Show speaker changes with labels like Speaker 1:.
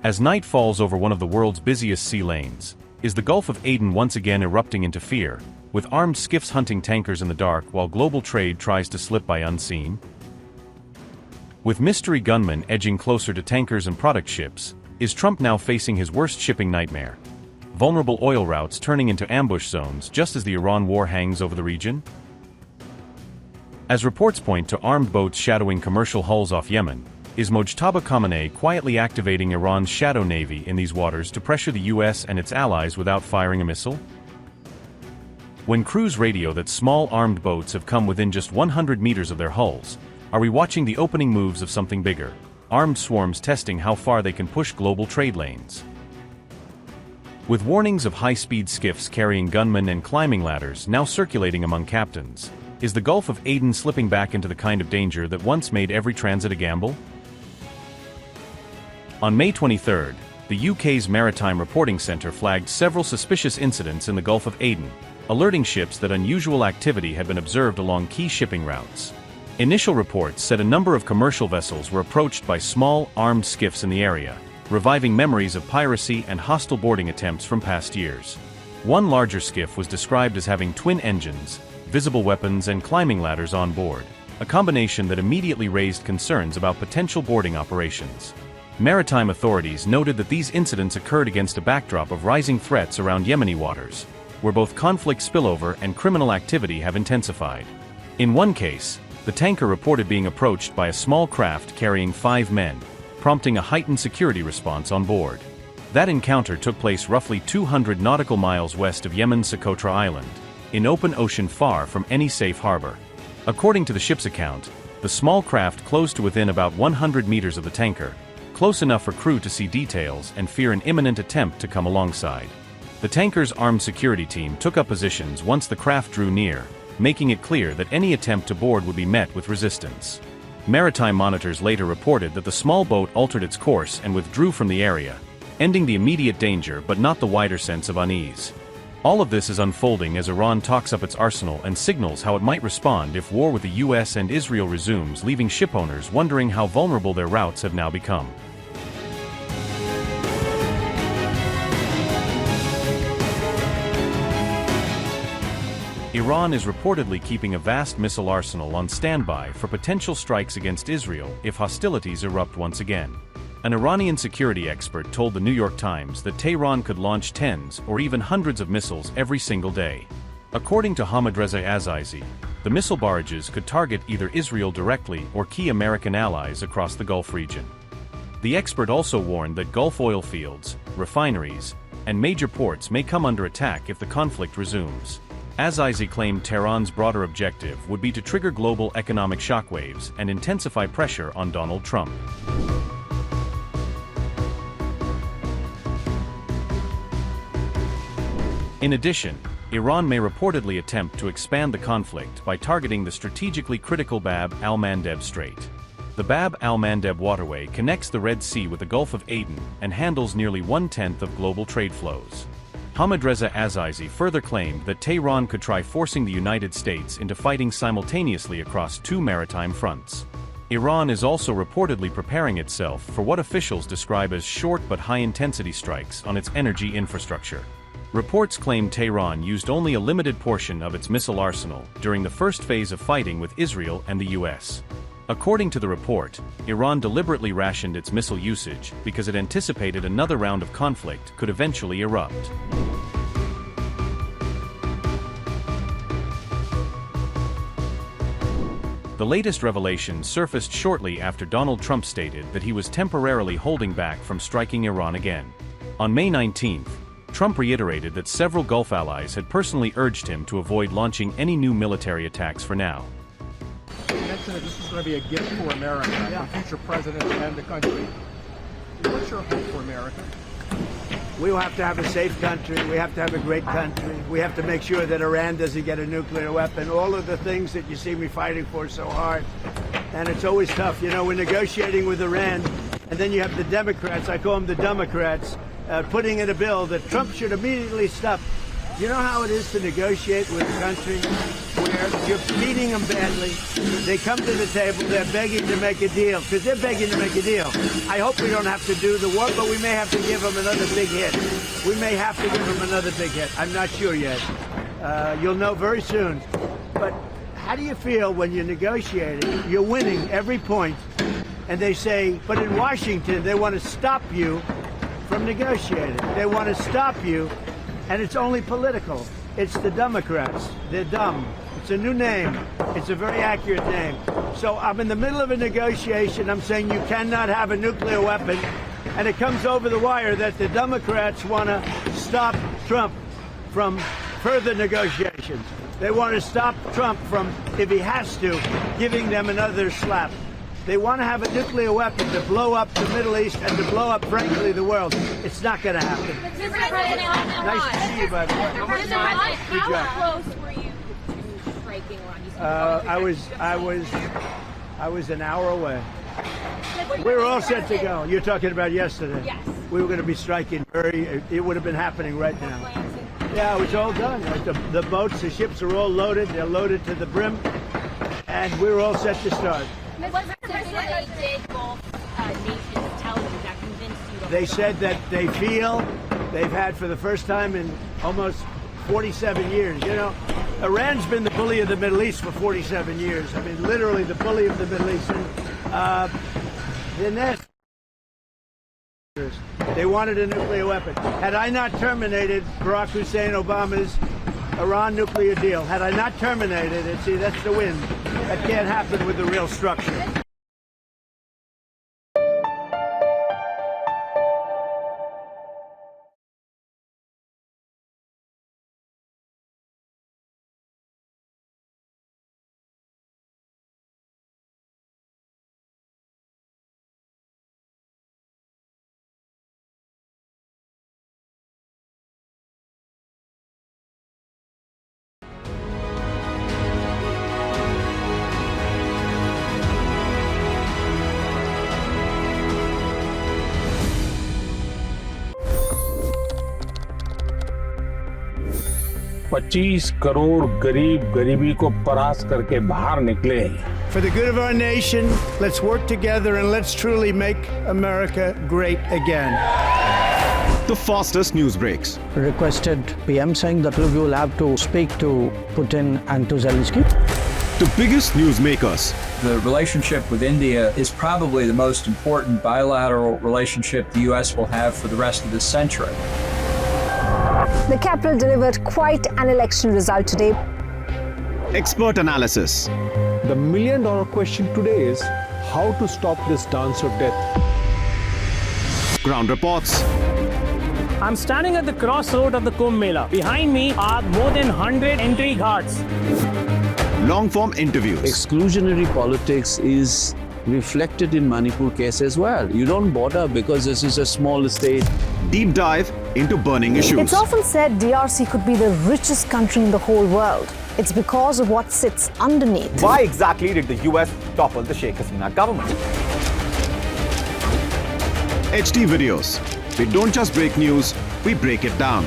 Speaker 1: As night falls over one of the world's busiest sea lanes, is the Gulf of Aden once again erupting into fear, with armed skiffs hunting tankers in the dark while global trade tries to slip by unseen? With mystery gunmen edging closer to tankers and product ships, is Trump now facing his worst shipping nightmare? Vulnerable oil routes turning into ambush zones just as the Iran war hangs over the region? As reports point to armed boats shadowing commercial hulls off Yemen, is Mojtaba Khamenei quietly activating Iran's shadow navy in these waters to pressure the US and its allies without firing a missile? When crews radio that small armed boats have come within just 100 meters of their hulls, are we watching the opening moves of something bigger? Armed swarms testing how far they can push global trade lanes. With warnings of high-speed skiffs carrying gunmen and climbing ladders now circulating among captains, is the Gulf of Aden slipping back into the kind of danger that once made every transit a gamble? On May 23, the UK's Maritime Reporting Centre flagged several suspicious incidents in the Gulf of Aden, alerting ships that unusual activity had been observed along key shipping routes. Initial reports said a number of commercial vessels were approached by small, armed skiffs in the area, reviving memories of piracy and hostile boarding attempts from past years. One larger skiff was described as having twin engines, visible weapons and climbing ladders on board, a combination that immediately raised concerns about potential boarding operations. Maritime authorities noted that these incidents occurred against a backdrop of rising threats around Yemeni waters, where both conflict spillover and criminal activity have intensified. In one case, the tanker reported being approached by a small craft carrying 5 men, prompting a heightened security response on board. That encounter took place roughly 200 nautical miles west of Yemen's Socotra Island, in open ocean far from any safe harbor. According to the ship's account, the small craft closed to within about 100 meters of the tanker, close enough for crew to see details and fear an imminent attempt to come alongside. The tanker's armed security team took up positions once the craft drew near, making it clear that any attempt to board would be met with resistance. Maritime monitors later reported that the small boat altered its course and withdrew from the area, ending the immediate danger but not the wider sense of unease. All of this is unfolding as Iran talks up its arsenal and signals how it might respond if war with the US and Israel resumes, leaving shipowners wondering how vulnerable their routes have now become. Iran is reportedly keeping a vast missile arsenal on standby for potential strikes against Israel if hostilities erupt once again. An Iranian security expert told the New York Times that Tehran could launch tens or even hundreds of missiles every single day. According to Ahmadreza Azizi, the missile barrages could target either Israel directly or key American allies across the Gulf region. The expert also warned that Gulf oil fields, refineries, and major ports may come under attack if the conflict resumes. Azizi claimed Tehran's broader objective would be to trigger global economic shockwaves and intensify pressure on Donald Trump. In addition, Iran may reportedly attempt to expand the conflict by targeting the strategically critical Bab al-Mandeb Strait. The Bab al-Mandeb waterway connects the Red Sea with the Gulf of Aden and handles nearly 1/10 of global trade flows. Ahmadreza Azizi further claimed that Tehran could try forcing the United States into fighting simultaneously across 2 maritime fronts. Iran is also reportedly preparing itself for what officials describe as short but high-intensity strikes on its energy infrastructure. Reports claim Tehran used only a limited portion of its missile arsenal during the first phase of fighting with Israel and the US. According to the report, Iran deliberately rationed its missile usage because it anticipated another round of conflict could eventually erupt. The latest revelation surfaced shortly after Donald Trump stated that he was temporarily holding back from striking Iran again. On May 19, Trump reiterated that several Gulf allies had personally urged him to avoid launching any new military attacks for now.
Speaker 2: You mentioned that this is going to be a gift for America, for future presidents and the country. What's your hope for America?
Speaker 3: We have to have a safe country. We have to have a great country. We have to make sure that Iran doesn't get a nuclear weapon. All of the things that you see me fighting for so hard. And it's always tough. You know, we're negotiating with Iran, and then you have the Democrats, I call them the Democrats, putting in a bill that Trump should immediately stop You know how it is to negotiate with a country where you're beating them badly. They come to the table, they're begging to make a deal, because they're begging to make a deal. I hope we don't have to do the work, but we may have to give them another big hit. We may have to give them another big hit. I'm not sure yet. You'll know very soon. But how do you feel when you're negotiating, you're winning every point, and they say, but in Washington, they want to stop you from negotiating. They want to stop you, and it's only political. It's the Democrats. They're dumb. It's a new name. It's a very accurate name. So I'm in the middle of a negotiation. I'm saying you cannot have a nuclear weapon, and it comes over the wire that the Democrats want to stop Trump from further negotiations. They want to stop Trump from, if he has to, giving them another slap. They want to have a nuclear weapon to blow up the Middle East and to blow up, frankly, the world. It's not going to happen. Nice to see you, by the way.
Speaker 4: How close were you to striking Iran?
Speaker 3: I was an hour away. We were all set to go. You're talking about yesterday.
Speaker 4: Yes.
Speaker 3: We were going to be striking it would have been happening right now. Yeah, it was all done. The boats, the ships are all loaded. They're loaded to the brim. And we were all set to start.
Speaker 4: What specifically did both nations tell you that convinced you to
Speaker 3: They said that they feel they've had, for the first time in almost 47 years. You know, Iran's been the bully of the Middle East for 47 years. I mean, literally the bully of the Middle East. And the next, they wanted a nuclear weapon. Had I not terminated Barack Hussein Obama's Iran nuclear deal, had I not terminated it, see, that's the win. That can't happen with the real structure.
Speaker 5: $25 crore गरीब गरीबी को परास्त करके बाहर निकले।
Speaker 3: For the good of our nation, let's work together and let's truly make America great again.
Speaker 6: The fastest news breaks.
Speaker 7: Requested PM saying that we will have to speak to Putin and to Zelensky.
Speaker 6: The biggest newsmakers.
Speaker 8: The relationship with India is probably the most important bilateral relationship the U.S. will have for the rest of this century.
Speaker 9: The capital delivered quite an election result today.
Speaker 6: Expert analysis.
Speaker 10: The million-dollar question today is how to stop this dance of death.
Speaker 6: Ground reports.
Speaker 11: I'm standing at the crossroad of the Kumbh Mela. Behind me are more than 100 entry ghats.
Speaker 6: Long-form interviews.
Speaker 12: Exclusionary politics is reflected in Manipur case as well. You don't bother because this is a small state.
Speaker 6: Deep dive into burning issues.
Speaker 9: It's often said DRC could be the richest country in the whole world. It's because of what sits underneath.
Speaker 13: Why exactly did the US topple the Sheikh Hasina government?
Speaker 6: HD videos. We don't just break news, we break it down.